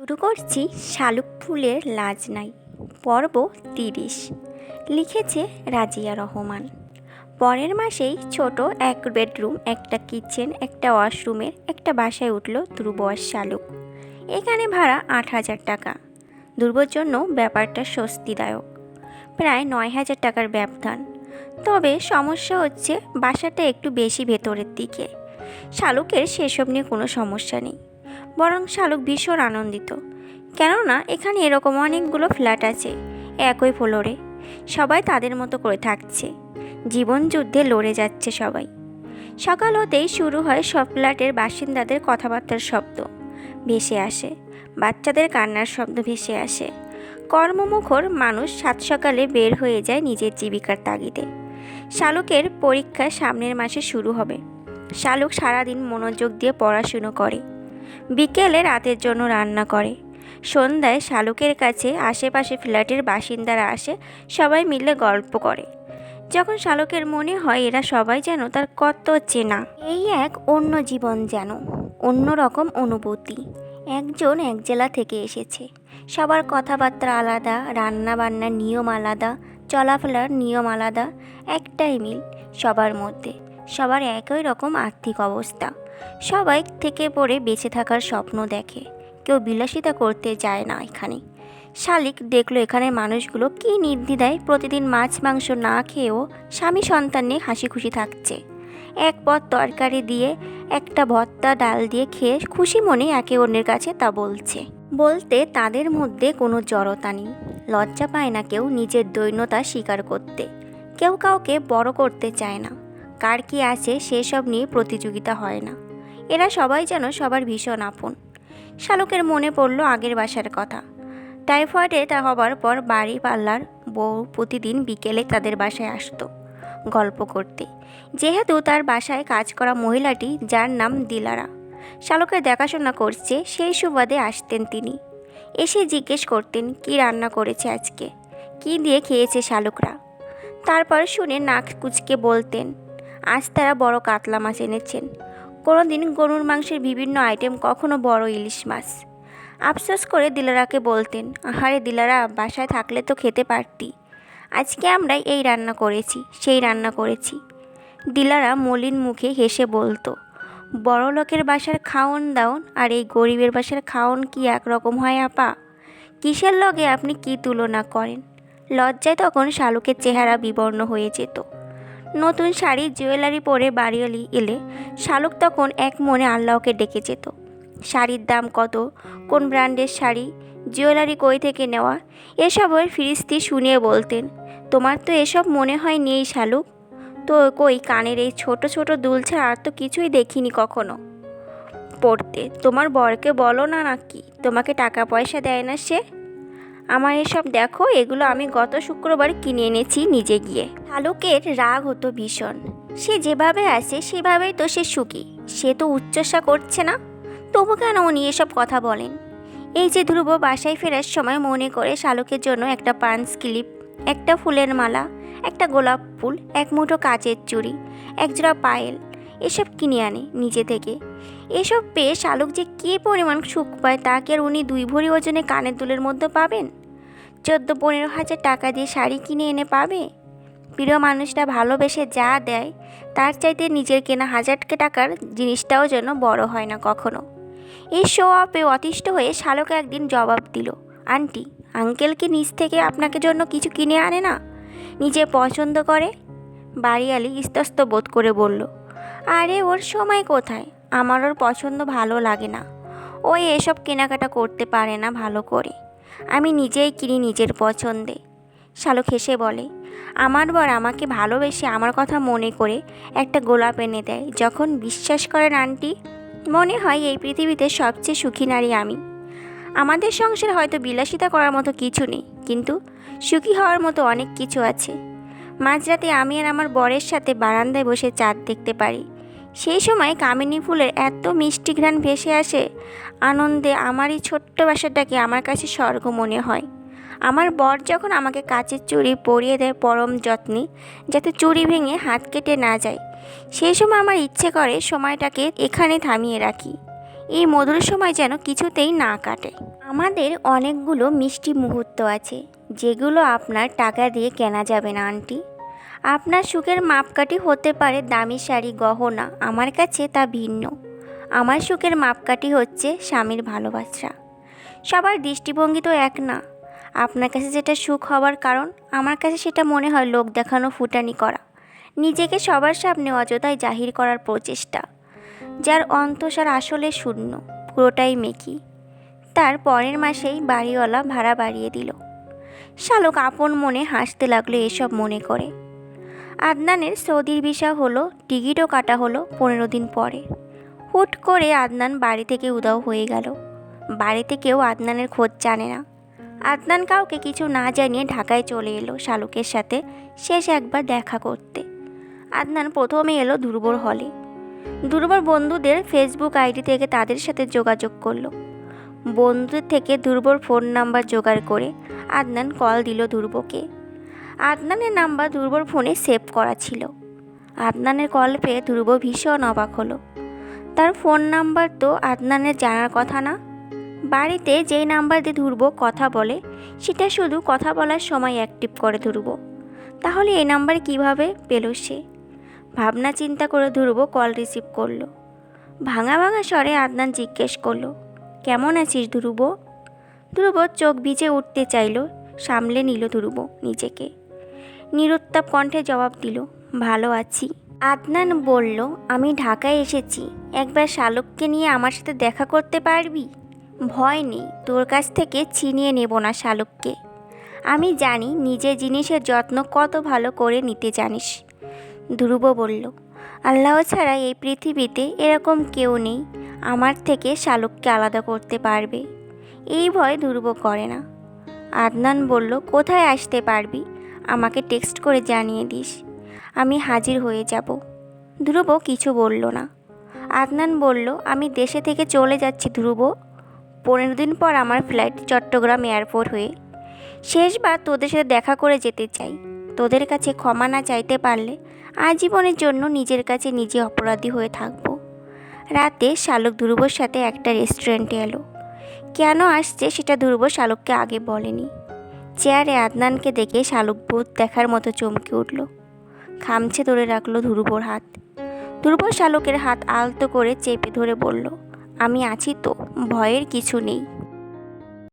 শুরু করছি শালুক ফুলের লাজ নাই পর্ব ৩০। লিখেছে রাজিয়া রহমান। পরের মাসেই ছোট এক বেডরুম, একটা কিচেন, একটা ওয়াশরুমের একটা বাসায় উঠল ধ্রুব আর শালুক। এখানে ভাড়া ৮,০০০ টাকা। ধ্রুবর জন্য ব্যাপারটা স্বস্তিদায়ক। প্রায় ৯,০০০ টাকার ব্যবধান। তবে সমস্যা হচ্ছে বাসাটা একটু বেশি ভেতরের দিকে। শালুকের সেসব নিয়ে কোনো সমস্যা নেই, বরং শালুক ভীষণ আনন্দিত। কেননা এখানে এরকম অনেকগুলো ফ্ল্যাট আছে একই ফ্লোরে, সবাই তাদের মতো করে থাকছে, জীবন যুদ্ধে লড়ে যাচ্ছে সবাই। সকাল হতেই শুরু হয় সব ফ্ল্যাটের বাসিন্দাদের কথাবার্তার শব্দ ভেসে আসে, বাচ্চাদের কান্নার শব্দ ভেসে আসে। কর্মমুখর মানুষ সাত সকালে বের হয়ে যায় নিজের জীবিকার তাগিদে। শালুকের পরীক্ষা সামনের মাসে শুরু হবে। শালুক সারাদিন মনোযোগ দিয়ে পড়াশুনো করে, বিকেলে রাতের জন্য রান্না করে। সন্ধ্যায় শালুকের কাছে আশেপাশে ফ্ল্যাটের বাসিন্দারা আসে, সবাই মিলে গল্প করে। যখন শালুকের মনে হয় এরা সবাই যেন তার কত চেনা, এই এক অন্য জীবন, যেন অন্য রকম অনুভূতি। একজন এক জেলা থেকে এসেছে, সবার কথাবার্তা আলাদা, রান্না বান্নার নিয়ম আলাদা, চলাফেরার নিয়ম আলাদা। একটাই মিল সবার মধ্যে, সবার একই রকম আর্থিক অবস্থা। সবাই থেকে পড়ে বেঁচে থাকার স্বপ্ন দেখে, কেউ বিলাসিতা করতে যায় না এখানে। শালিক দেখলো এখানের মানুষগুলো কি নির্দ্বিধায় প্রতিদিন মাছ মাংস না খেয়েও স্বামী সন্তান নিয়ে হাসি খুশি থাকছে। এক পদ তরকারি দিয়ে, একটা ভর্তা ডাল দিয়ে খেয়ে খুশি মনে একে অন্যের কাছে তা বলতে তাদের মধ্যে কোনো জড়তা নেই। লজ্জা পায় না কেউ নিজের দৈন্যতা স্বীকার করতে। কেউ কাউকে বড় করতে চায় না। কার কি আছে সেসব নিয়ে প্রতিযোগিতা হয় না। এরা সবাই যেন সবার ভীষণ আপন। শালুকের মনে পড়ল আগের বাসার কথা। টাইফয়েডে তা হবার পর বাড়ি পাল্লার বউ প্রতিদিন বিকেলে তাদের বাসায় আসতো গল্প করতে। যেহেতু তার বাসায় কাজ করা মহিলাটি, যার নাম দিলারা, শালুকের দেখাশোনা করছে, সেই সুবাদে আসতেন তিনি। এসে জিজ্ঞেস করতেন কি রান্না করেছে আজকে, কি দিয়ে খেয়েছে শালুকরা। তারপর শুনে নাক কুচকে বলতেন আজ তারা বড় কাতলা মাছ এনেছেন। কোনো দিন গরুর মাংসের বিভিন্ন আইটেম, কখনো বড় ইলিশ মাছ। আফসোস করে দিলারাকে বলতেন, আহারে দিলারা, বাসায় থাকলে তো খেতে পারতি। আজকে আমরা এই রান্না করেছি, সেই রান্না করেছি। দিলারা মলিন মুখে হেসে বলতো, বড় লোকের বাসার খাওন দাওন আর এই গরিবের বাসার খাওন কি একরকম হয় আপা? কিসের লগে আপনি কি তুলনা করেন? লজ্জায় তখন শালুকের চেহারা বিবর্ণ হয়ে যেত। নতুন শাড়ি জুয়েলারি পরে বাড়ি এলে শালুক তখন এক মনে আল্লাহকে ডেকে যেত। শাড়ির দাম কত, কোন ব্র্যান্ডের শাড়ি, জুয়েলারি কই থেকে নেওয়া, এসবের ফিরিস্তি শুনিয়ে বলতেন, তোমার তো এসব মনে হয় নেই শালুক। তো কই কানের এই ছোট ছোট দুল ছাড়া আর তো কিছুই দেখিনি কখনো পড়তে। তোমার বরকে বলো না নাকি তোমাকে টাকা পয়সা দেয় না সে? আমার এসব দেখো, এগুলো আমি গত শুক্রবার কিনে এনেছি নিজে গিয়ে। শালুকের রাগ হতো ভীষণ। সে যেভাবে আসে সেভাবেই তো সে সুখী, সে তো উচ্চস্বর করছে না, তবু কেন উনি এসব কথা বলেন? এই যে ধ্রুব বাসায় ফেরার সময় মনে করে শালুকের জন্য একটা পান্স ক্লিপ, একটা ফুলের মালা, একটা গোলাপ ফুল, এক মুঠো কাচের চুড়ি, একজোড়া পায়েল, এসব কিনে আনে নিজে থেকে। এসব পেয়ে শালুক যে কী পরিমাণ সুখ পায় তা কি আর উনি 2 ভরি ওজনে কানের দুলের মধ্যে পাবেন? 14-15 হাজার টাকা দিয়ে শাড়ি কিনে এনে পাবে? প্রিয় মানুষটা ভালোবেসে যা দেয় তার চাইতে নিজের কেনা 1000 টাকার জিনিসটাও যেন বড় হয় না কখনো। এই শো আপে অতিষ্ঠ হয়ে শালুক একদিন জবাব দিল, আন্টি, আঙ্কেল কি নিজ থেকে আপনাকে জন্য কিছু কিনে আনে না, নিজে পছন্দ করে? বাড়িয়ালি ইস্তস্ত বোধ করে বলল, আরে ওর সময় কোথায়, আমার ওর পছন্দ ভালো লাগে না, ওই এসব কেনাকাটা করতে পারে না ভালো করে, আমি নিজেই কিনি নিজের পছন্দে। শালুক হেসে বলে, আমার বর আমাকে ভালোবেসে আমার কথা মনে করে একটা গোলাপ এনে দেয় যখন, বিশ্বাস করেন আন্টি, মনে হয় এই পৃথিবীতে সবচেয়ে সুখী নারী আমি। আমাদের সংসার হয়তো বিলাসিতা করার মতো কিছু নেই, কিন্তু সুখী হওয়ার মতো অনেক কিছু আছে। মাঝরাতে আমি আর আমার বরের সাথে বারান্দায় বসে চাঁদ দেখতে পারি। সেই সময় কামিনী ফুলের এত মিষ্টি ঘ্রাণ ভেসে আসে, আনন্দে আমার এই ছোট্ট বাসাটাকে আমার কাছে স্বর্গ মনে হয়। আমার বর যখন আমাকে কাচের চুড়ি পরিয়ে দেয় পরম যত্নে, যাতে চুড়ি ভেঙে হাত কেটে না যায়, সেই সময় আমার ইচ্ছে করে সময়টাকে এখানে থামিয়ে রাখি। এই মধুর সময় যেন কিছুতেই না কাটে। আমাদের অনেকগুলো মিষ্টি মুহূর্ত আছে, যেগুলো আপনার টাকা দিয়ে কেনা যাবে না আন্টি। আপনার সুখের মাপকাঠি হতে পারে দামি শাড়ি, গহনা, আমার কাছে তা ভিন্ন। আমার সুখের মাপকাঠি হচ্ছে স্বামীর ভালোবাসা। সবার দৃষ্টিভঙ্গি তো এক না। আপনার কাছে যেটা সুখ হওয়ার কারণ, আমার কাছে সেটা মনে হয় লোক দেখানো, ফুটানি করা, নিজেকে সবার সামনে অযথায় জাহির করার প্রচেষ্টা, যার অন্তঃসার আসলে শূন্য, পুরোটাই মেকি। তার পরের মাসেই বাড়িওয়ালা ভাড়া বাড়িয়ে দিল। শালুক আপন মনে হাসতে লাগলো এসব মনে করে। আদনানের সৌদির ভিসা হলো, টিকিটও কাটা হলো 15 দিন পরে। হুট করে আদনান বাড়ি থেকে উধাও হয়ে গেল। বাড়িতে কেউ আদনানের খোঁজ জানে না। আদনান কাউকে কিছু না জানিয়ে ঢাকায় চলে এলো শালুকের সাথে শেষ একবার দেখা করতে। আদনান প্রথমে এলো ধ্রুবর হলে। ধ্রুবর বন্ধুদের ফেসবুক আইডি থেকে তাদের সাথে যোগাযোগ করলো। বন্ধুদের থেকে ধ্রুবর ফোন নাম্বার জোগাড় করে আদনান কল দিল ধ্রুবকে। আদনানের নাম্বার ধ্রুবর ফোনে সেভ করা ছিল। আদনানের কল পেয়ে ধ্রুব ভীষণ অবাক হলো। তার ফোন নাম্বার তো আদনানের জানার কথা না। বাড়িতে যেই নাম্বার দিয়ে ধ্রুব কথা বলে, সেটা শুধু কথা বলার সময় অ্যাক্টিভ করে ধ্রুব। তাহলে এই নাম্বার কিভাবে পেল সে? ভাবনা চিন্তা করে ধ্রুব কল রিসিভ করলো। ভাঙা ভাঙা স্বরে আদনান জিজ্ঞেস করলো, কেমন আছিস ধ্রুব? ধ্রুব চোখ ভিজে উঠতে চাইল, সামলে নিল ধ্রুব নিজেকে। নিরুত্তাপ কণ্ঠে জবাব দিল, ভালো আছি। আদনান বলল, আমি ঢাকায় এসেছি, একবার শালুককে নিয়ে আমার সাথে দেখা করতে পারবি? ভয় নেই, তোর কাছ থেকে ছিনিয়ে নেব না শালুককে। আমি জানি নিজের জিনিসের যত্ন কত ভালো করে নিতে জানিস। ধ্রুব বলল, আল্লাহ ছাড়া এই পৃথিবীতে এরকম কেউ নেই আমার থেকে শালুককে আলাদা করতে পারবে। এই ভয় ধ্রুব করে না। আদনান বলল, কোথায় আসতে পারবি? আমাকে টেক্সট করে জানিয়ে দিস, আমি হাজির হয়ে যাব। ধ্রুব কিছু বলল না। আদনান বলল, আমি দেশে থেকে চলে যাচ্ছি ধ্রুব। 15 দিন পর আমার ফ্লাইট চট্টগ্রাম এয়ারপোর্ট হয়ে। শেষবার তোদের সাথে দেখা করে যেতে চাই। তোদের কাছে ক্ষমা না চাইতে পারলে আজীবনের জন্য নিজের কাছে নিজে অপরাধী হয়ে থাকবো। রাতে শালুক ধ্রুবর সাথে একটা রেস্টুরেন্টে এলো। কেন আসছে সেটা ধ্রুব শালুককে আগে বলেনি। চেয়ারে আদনানকে দেখে শালুক ভূত দেখার মতো চমকে উঠল। খামচে ধরে রাখলো ধ্রুবর হাত। ধ্রুব শালুকের হাত আলতো করে চেপে ধরে বলল, আমি আছি তো, ভয়ের কিছু নেই।